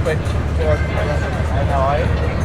quick. How are you?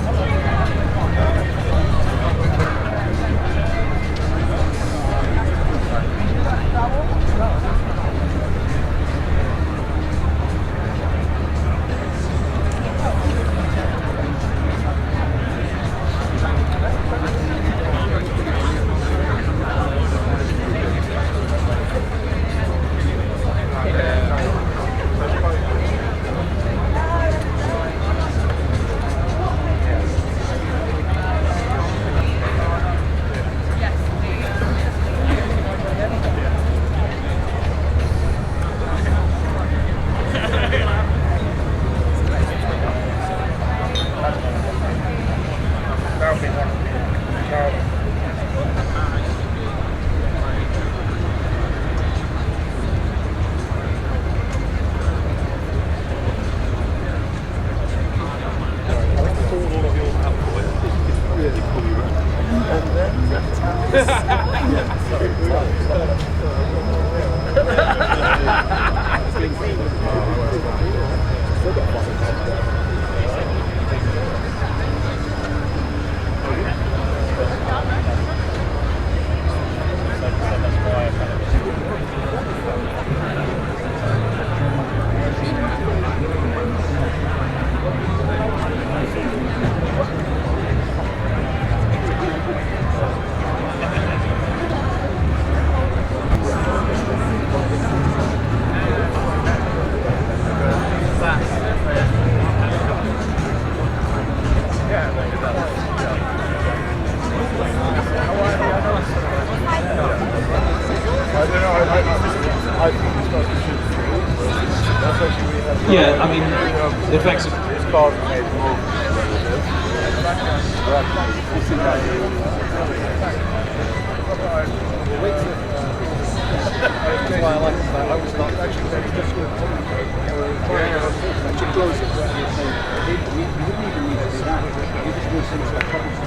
Yeah, I mean, the effects of this car is made more that's why I like that. I was not actually actually close it. You wouldn't even need to do that. You just do things like problems.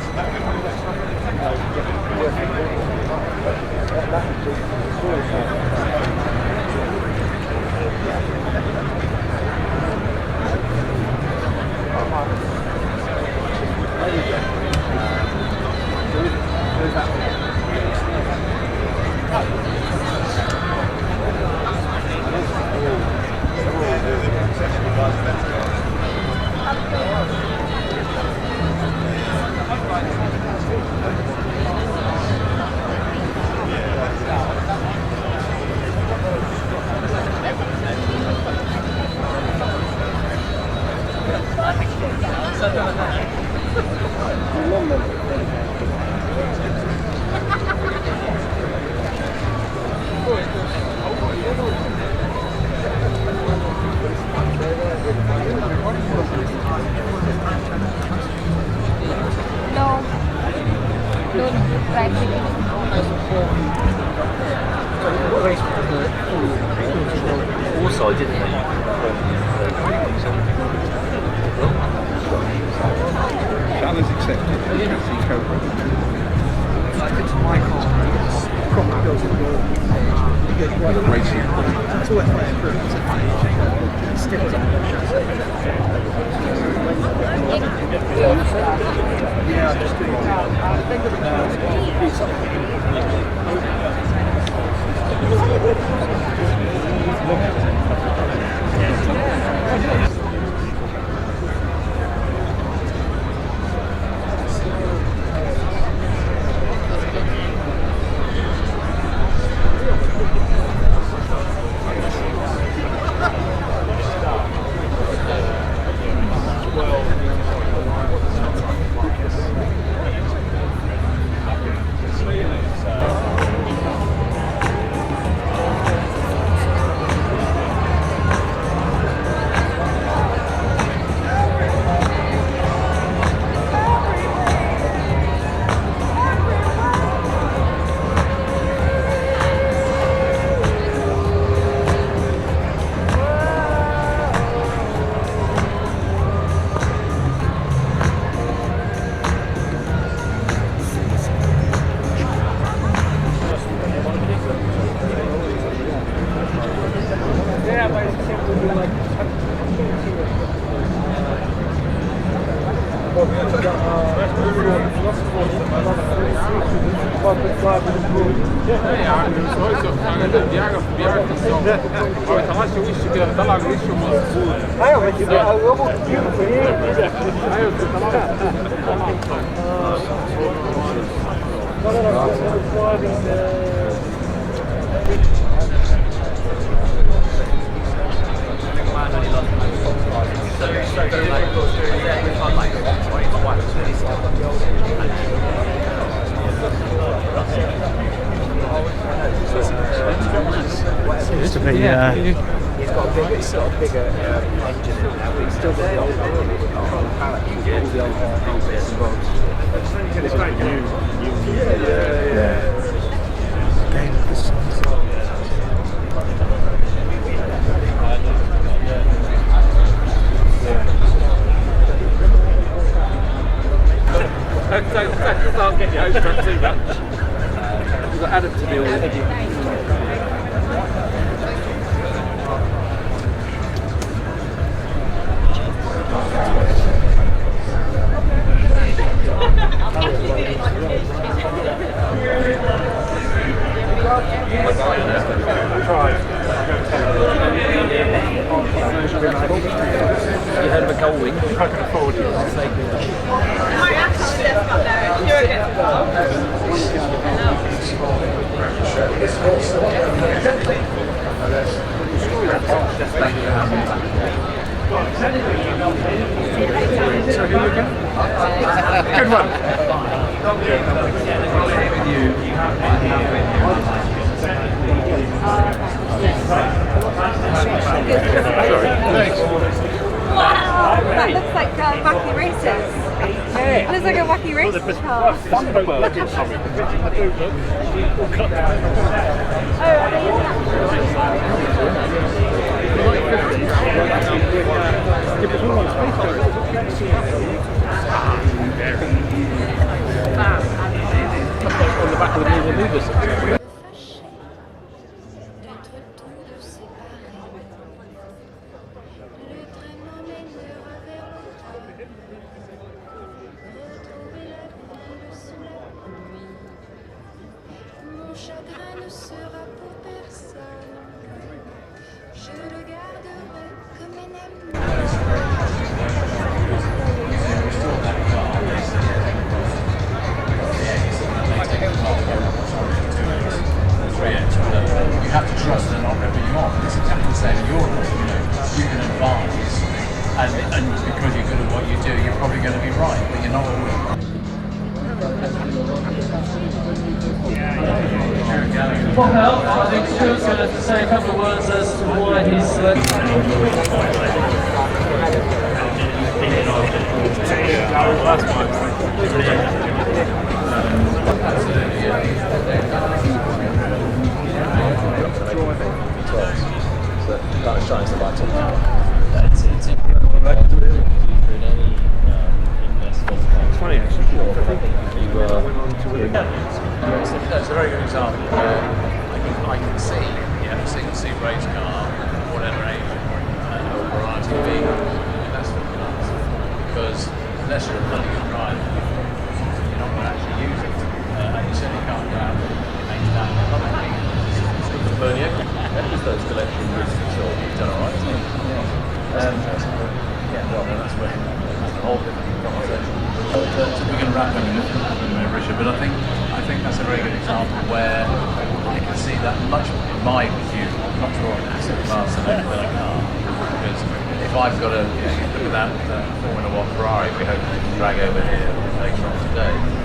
Also, I didn't Challenge accepted. I think my car proper goes in your racing. That's all it's still yeah, I'm just doing يعني سواء يعني بيعرف الصوت ما بيطلعش وشه كده بيطلع وشه مظبوط. ايوه بس يبقى هو كيوت ايوه بيطلع Seems to be, He's got a bigger, sort of bigger engine than that, but he's still got the old pallet, all the old bits and bobs. It's quite new. Again, the size. Don't start getting your hopes up too much. We've got Adam to deal with. You heard of a gull wing? I can afford it. Good one. Wow, that looks like wacky races. It looks like a wacky race car. Oh, are they in On the back of the Nova Nova. You have to trust they're not ripping you off. It's exactly the same in Europe. You can advise, and because you're good at what you do, you're probably going to be right, but you're not always. Well, I think Stuart's going to say a couple of words as to why he's That shines the light on. it's incredible record in any investment. It's funny actually. That's a very good example where I can see, a single-seat race car, whatever age, or variety of vehicle, that's what class. Because unless you're a bloody good driver, you're not going to actually use it. And you certainly can't go out and maintain that. Not many it's good for Bernie. Those collection routes for sure. You've done alright, isn't it? Well, then that's where that's the whole different conversation. So we're going to wrap up in a minute, Richard, but I think that's a very good example where I can see that much, in my view, much more an asset class than a car. Because if I've got a, look at that Formula 1 Ferrari we hope we can drag over here later on today.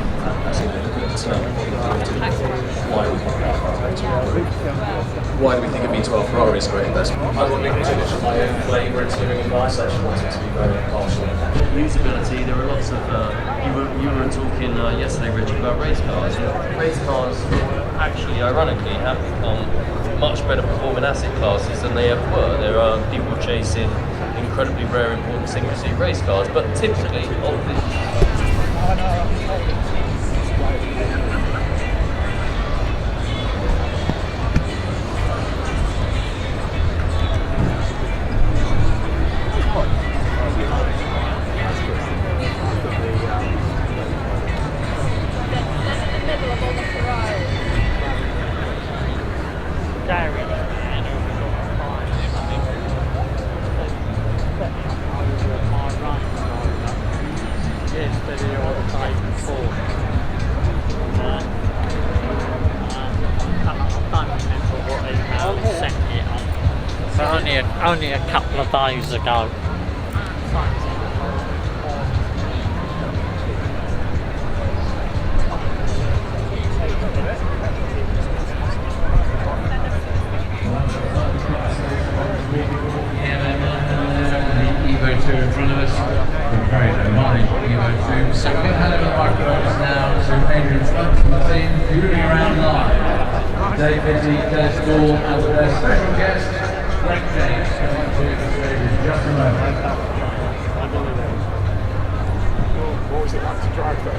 Why do we think a V12 Ferrari is a great investment? I want to finish my own flavour and steering advice. I actually wanted to be very impartial. Usability, there are lots of, you were talking yesterday, Richard, about race cars. Race cars actually, ironically, have become much better performing asset classes than they ever were. There are people chasing incredibly rare, important single-seat race cars, but typically, only a couple of days ago. Evo 2 in front of us. Very demonic Evo 2. So we're going to hand over the microphones now to Adrian Front from the team, moving around live. Dave Vitti, Dennis Ball, and their special guest, Greg James, coming to the stage in just a moment. What was it like to drive that?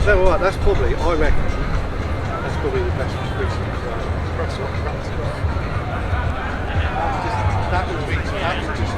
So what? That's probably, I reckon, that's probably the best recent practice. That was just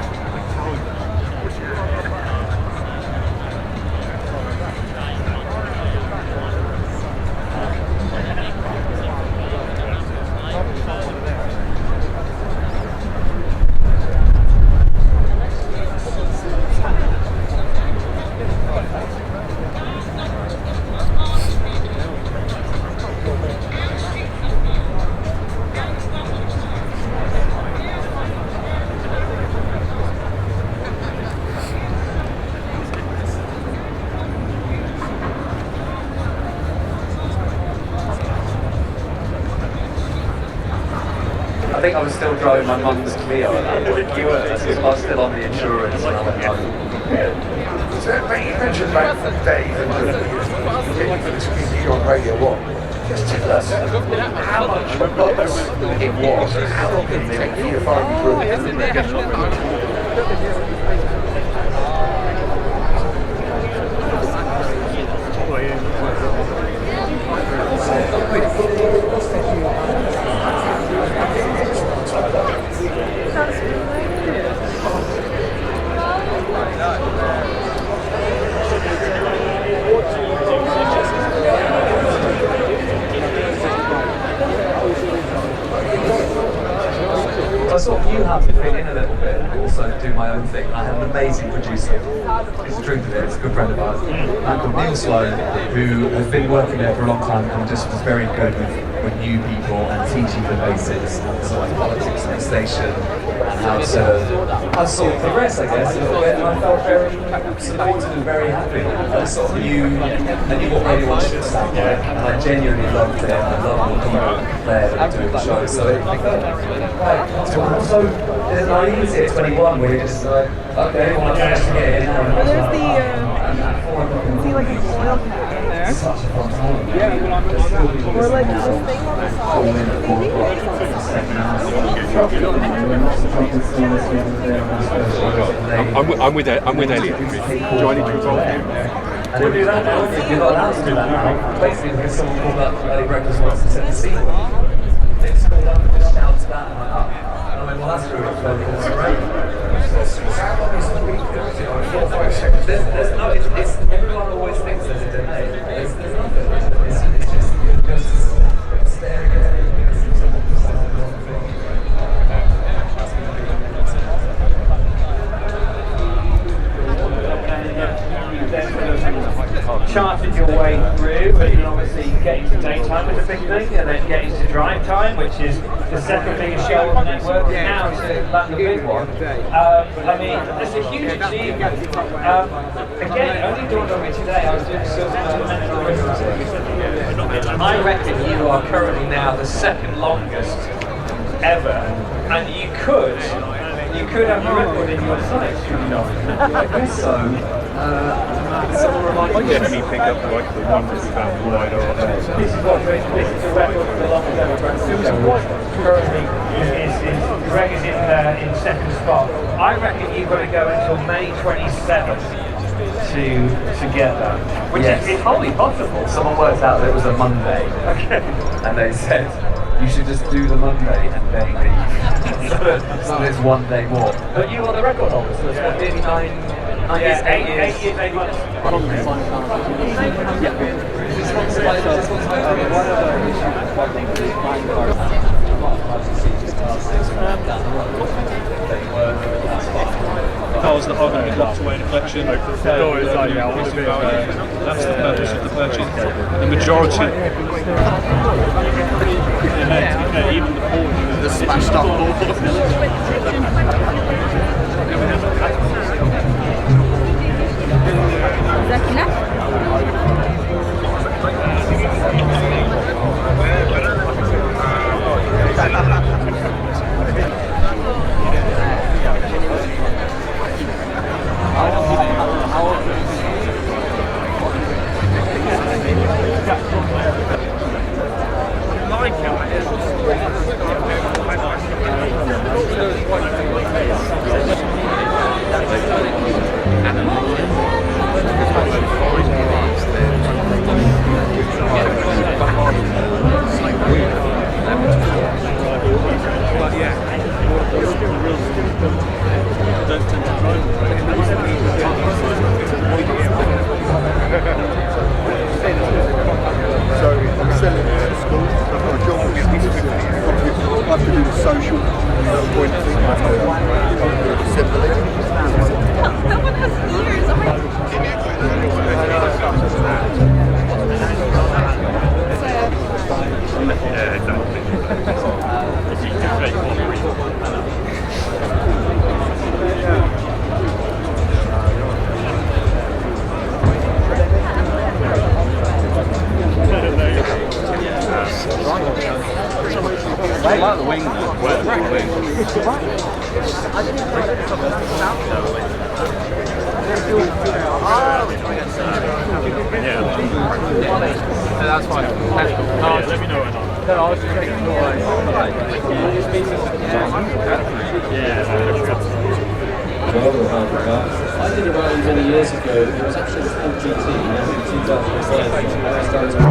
I think I was still driving my mum's Clio at that point. You were? I was still on the insurance when I went home. So, mate, you mentioned about Dave and getting for this community on Radio 1. Just tell us how much it was and how long did it take you to find through it? I sort of knew how to fit in a little bit and also do my own thing. I had an amazing producer. It's the truth of it, it's a good friend of ours. A man called Neil Sloan, who has been working there for a long time and just was very good with new people and teaching the basics and sort of politics of the station and how to sort of progress, I guess, a little bit. And I felt very supported and very happy. I sort of knew what Radio 1 should sound like, and I genuinely loved it. I loved all the people there that were doing the show. So it felt right. So there's not easy at 21 where you're just like, okay, well I'm managed to get in now. Well, there's the, see like a oil cap in there. Or like this thing on the I'm with Elliot. Do I need to involve him? And we'll do that now. You're not allowed to do that now. Basically, because someone called up early breakfast wants to set the scene. They just called up and just shouted to that and I'm like, and I went, well, that's true. It's very great. How long is the week? 4 or 5 seconds? There's no, it's everyone always thinks there's a delay. There's nothing. It's just staring at it. Charted your way through, and obviously getting to daytime was a big thing, and then getting to drive time, which is the second biggest show on the network, and now it's the big one. I mean, it's a huge achievement. Again, only dawned on me today, I was doing some mental arithmetic. I reckon you are currently now the second longest ever, and you could have a record in your sights, should you not? I guess so. I definitely pick up like the one that we found wider on there. This is a record for the longest ever record. Currently, Greg is in second spot. I reckon you've got to go until May 27th to get that, which is wholly possible. Someone worked out that it was a Monday. Okay. And they said, you should just do the Monday and then leave. So there's one day more. But you are the record holder, so it's what, nearly 8 years. 8 years, 8 months. Cars that are going to be locked away in a collection. That's the purpose of the purchase. The majority. Even the Porsche, the smashed up Is that enough? I like the wing though. Yeah, that's fine. That's cool. Let me know when I'm. No, I was just making sure. London Concours. I did it around many years ago. It was actually called GT. Now in 2005.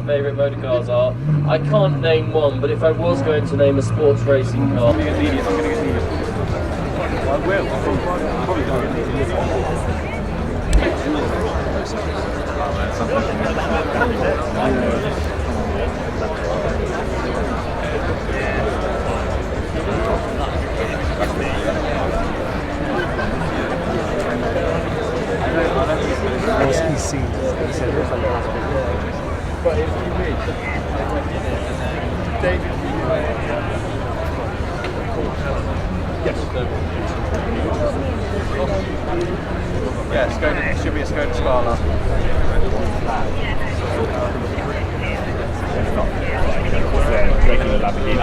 Favourite motor cars are. I can't name one, but if I was going to name a sports racing car, I will. I'll probably do But if you wish, David, yes. Yeah, Skoda, it should be a Skoda Scala. Regular Lamborghini.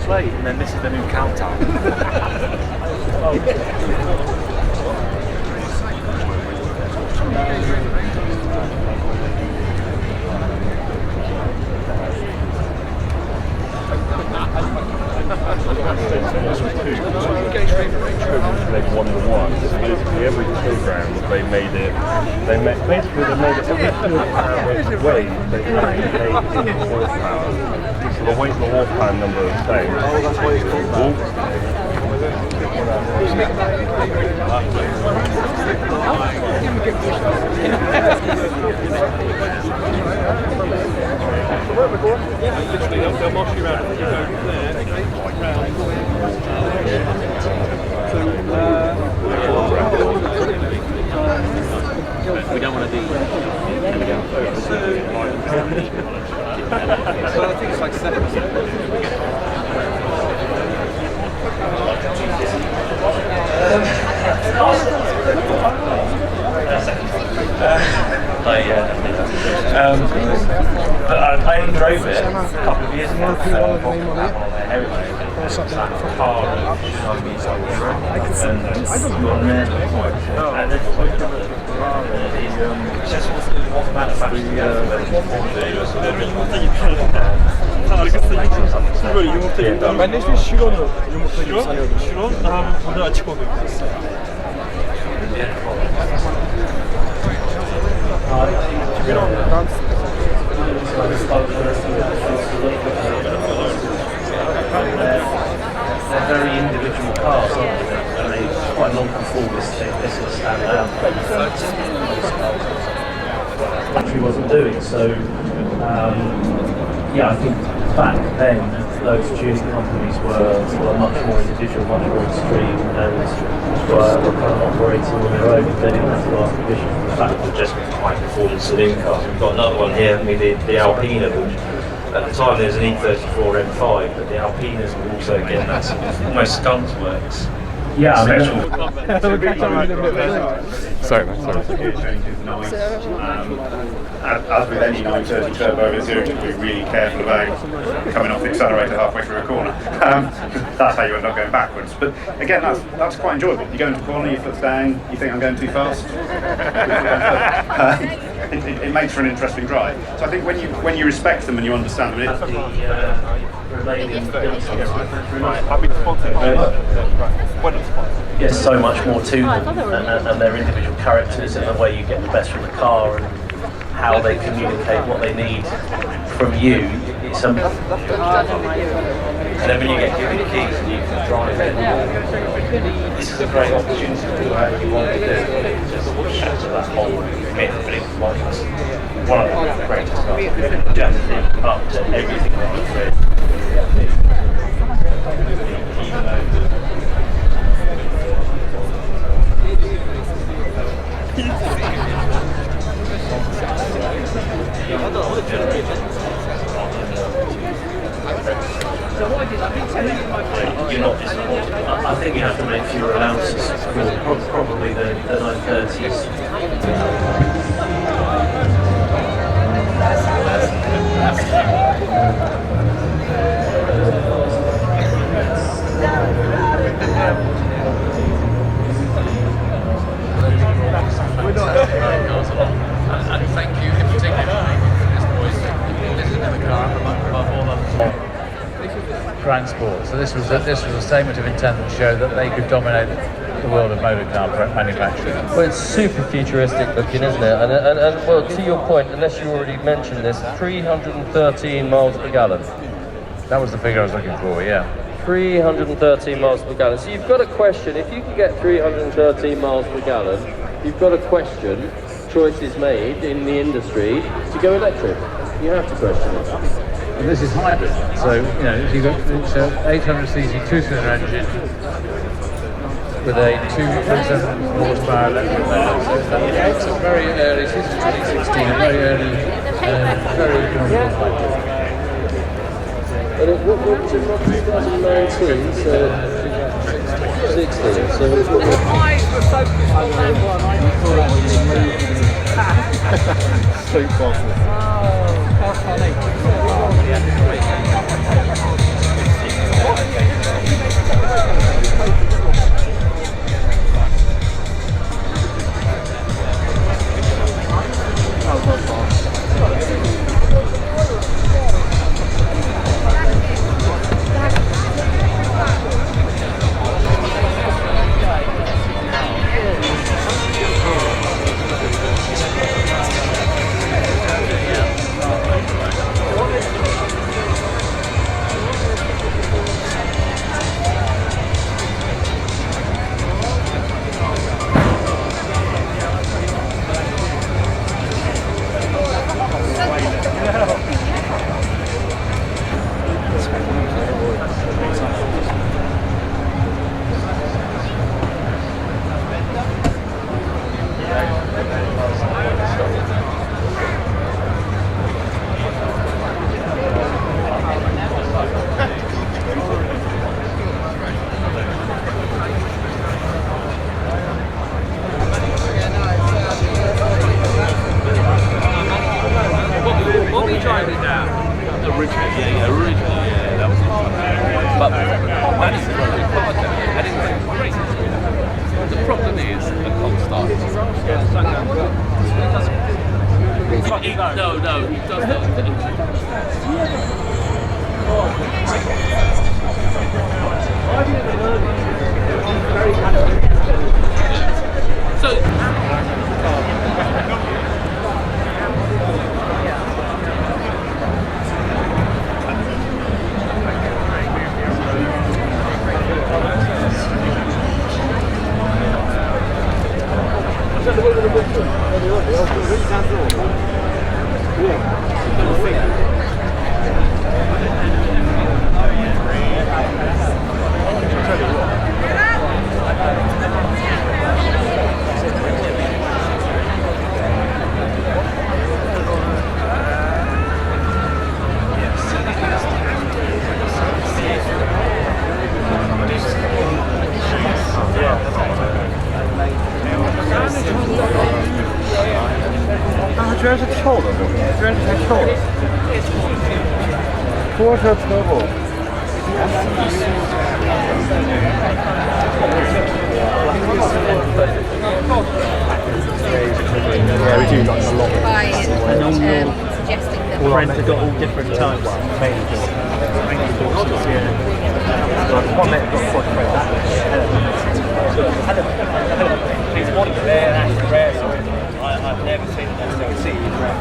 Play, and then this is the new countdown. They've won the one. Basically every program they made it. They made it every way. They made it horsepower. So the weight, the horsepower number is the same. Oh, that's why it's called literally, they'll march you around. You go there, round. We don't want to be. So I think it's like 7%. But I only drove it a couple of years ago. Ben de işte Şiron'u yumurta gibi sanıyordum. Şiron, burada açık oluyor. I spoke to the they're very individual cars, aren't they? And they're quite non-conformist. They sort of stand out. Country wasn't doing so. Yeah, I think back then those tuning companies were much more individual, much more extreme, and were kind of operating on their own. They didn't have to ask permission for the fact of just high performance saloon cars. We've got another one here, the Alpina, which at the time there's an E34 M5, but the Alpinas were also, again, that's almost skunks works. Yeah, I mean, sorry, man. Sorry. As with any 930 turbo, you've got to be really careful about coming off the accelerator halfway through a corner. That's how you end up going backwards. But again, that's quite enjoyable. You go into a corner, your foot's down, you think I'm going too fast. It makes for an interesting drive. So I think when you respect them and you understand them, there's so much more to them, and their individual characters, and the way you get the best from the car, and how they communicate what they need from you. It's and then when you get given the keys and you can drive it, this is a great opportunity to do whatever you want to do. Just shatter that whole myth, but it's one of the greatest cars. Just think up to everything that I've read. You're not disappointed. I think you have to make fewer allowances for probably the 930s. And thank you in particular for this boys. This is another car above all others. transport. So this was a statement of intent that showed that they could dominate the world of motor car manufacturing. Well, it's super futuristic looking, isn't it? And well, to your point, unless you already mentioned this, 313 miles per gallon. That was the figure I was looking for, yeah. 313 miles per gallon. So you've got a question, if you can get 313 miles per gallon, you've got a question, choices made in the industry to go electric. You have to question it. And this is hybrid, so you know you've got 800cc two-cylinder engine with a 2.7 horsepower electric motor. So it's a very early, this is 2016, a very early, very economical hybrid. And it was in 2019, so 16. So it's got eyes were focused on that one. Sweet bosses. Oh, how funny. 居然是跳的，居然是台跳的，拖车 turbo。Yeah, we do like a lot. By suggesting that Friends have got all different types. Mainly horses, yeah. One mate got quite a friend. He's one there, that's rare. I've never seen it. So you can see he's rare.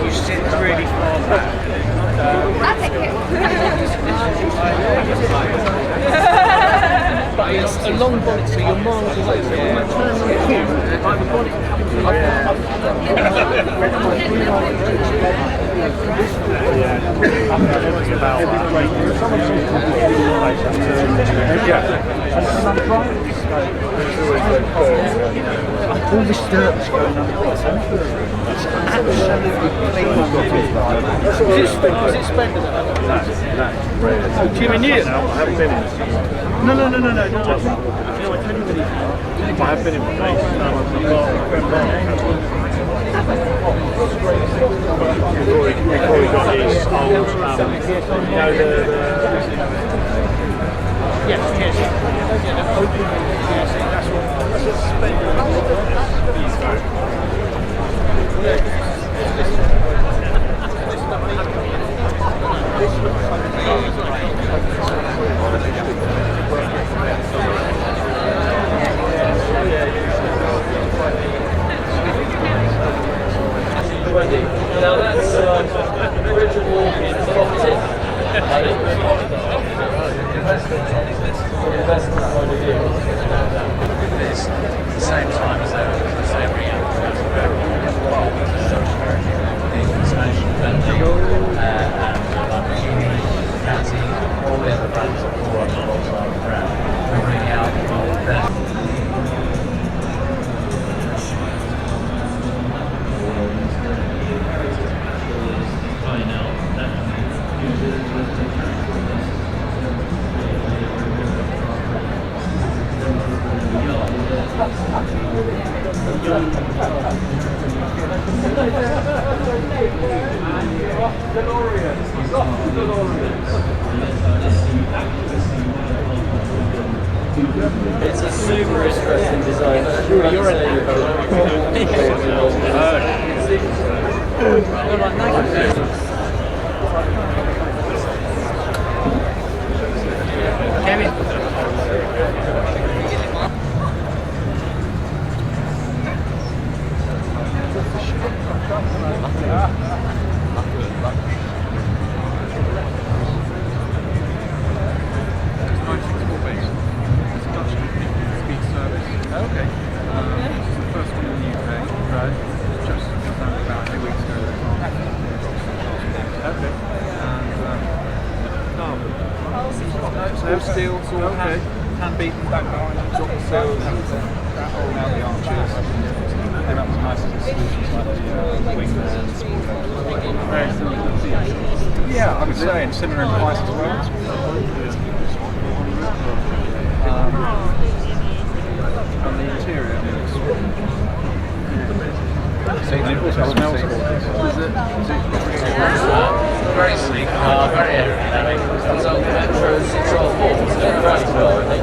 You sit really far back. I'll take it. But it's a long bonnet, so you're miles away. So when I turn on the cue, like the bonnet All this dirt was going on. Was it Spender that had it? Do you mean you? I haven't been in. No. I tell you what it is. I have been in one. We've already got these old, you know, Yes. That's Now that's Richard Walken's property. Investment point of view. This at the same time as every international venue and Catty, all the other brands are all on the bottom ground. We're bringing out their It's a super interesting design. no steel, sort of hand beaten back behind them, sort of cells, that all around the arches. Came up with nice solutions like the wingbands. Very similar. Yeah, I would say, and similar in price as well. And the interior, I mean, it's smells very sleek, very aerodynamic. So control forwards very well, I think.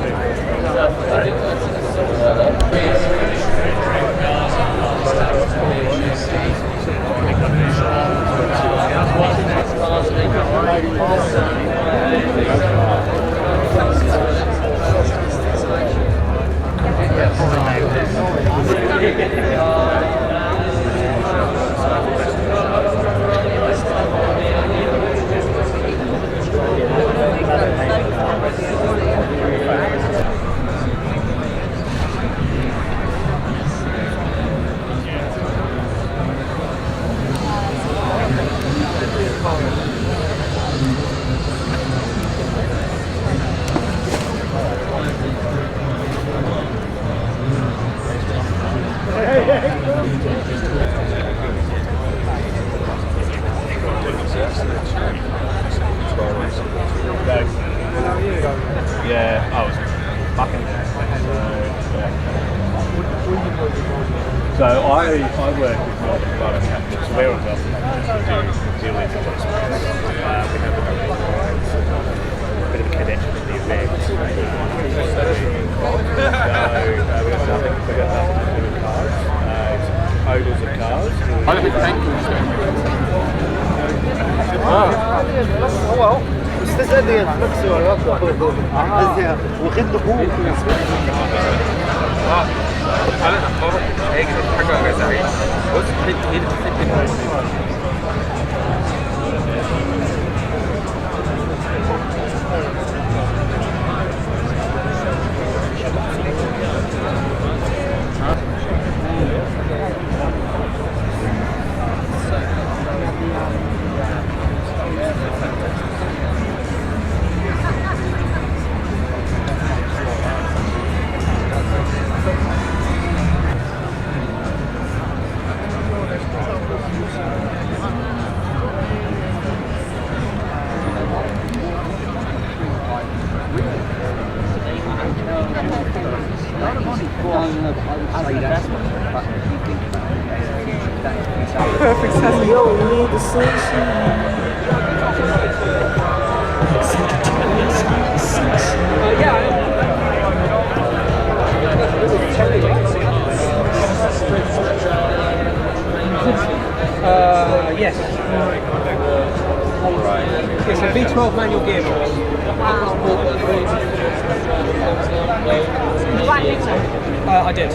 Yeah, I was back in so I work with London Concours, so we're on the deal with adjustments. We have a bit of a connection with the event. So we got nothing to do with cars. Owners of cars. I don't think thank you. well استاذ قال لي نفسه واخد له بوك انا اخباره هيجي حاجه جزائريه بص هي Perfect sense. Yo, we need the sunshine. Yes. It's a V12 manual gearbox. I did.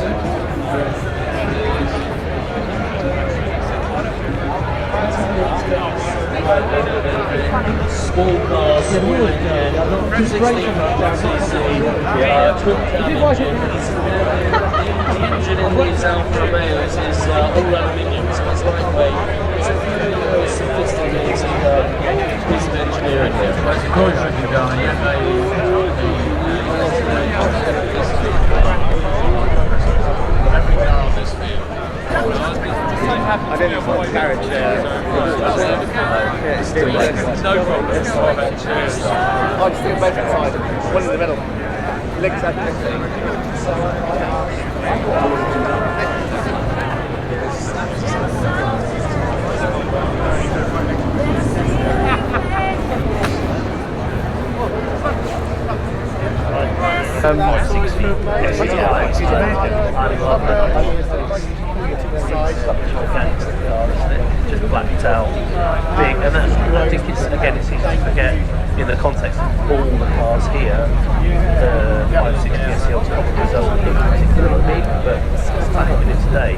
Small cars, small engine, 360cc, the engine in these Alfa Romeos is all aluminium, so it's lightweight. It's a very sophisticated piece of engineering here. Of course you can go on, Every car on this field. I didn't have a garage there. No problem. I just think both sides. One in the middle. Legs out. Just blacked out, big, and that's, I think it's again it's easy to forget in the context of all the cars here. The 560 SEL probably doesn't look particularly big, but back in its day,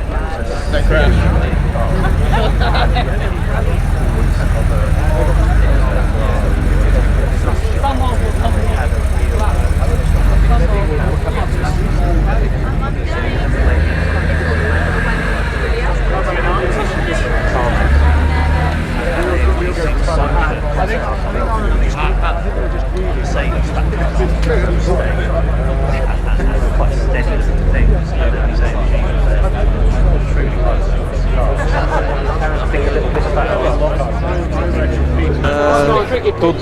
quite steady things. I think a little bit about Tot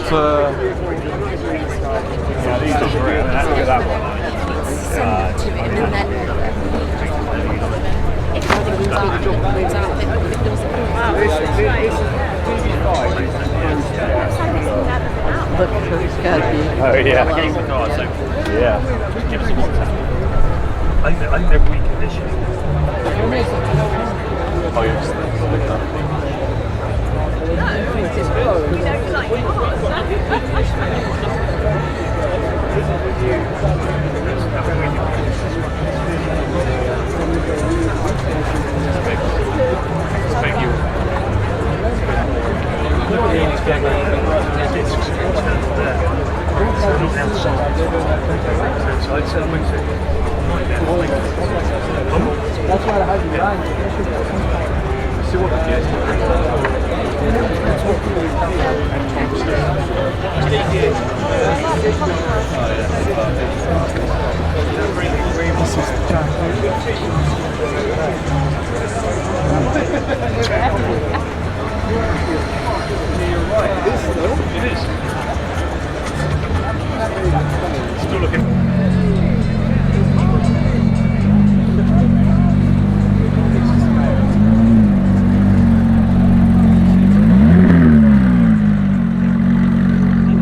oh yeah. I gave the car, so yeah. Give us a WhatsApp. I think they're reconditioning. Oh, yes. Thank you. That's why I had you line. See what it is.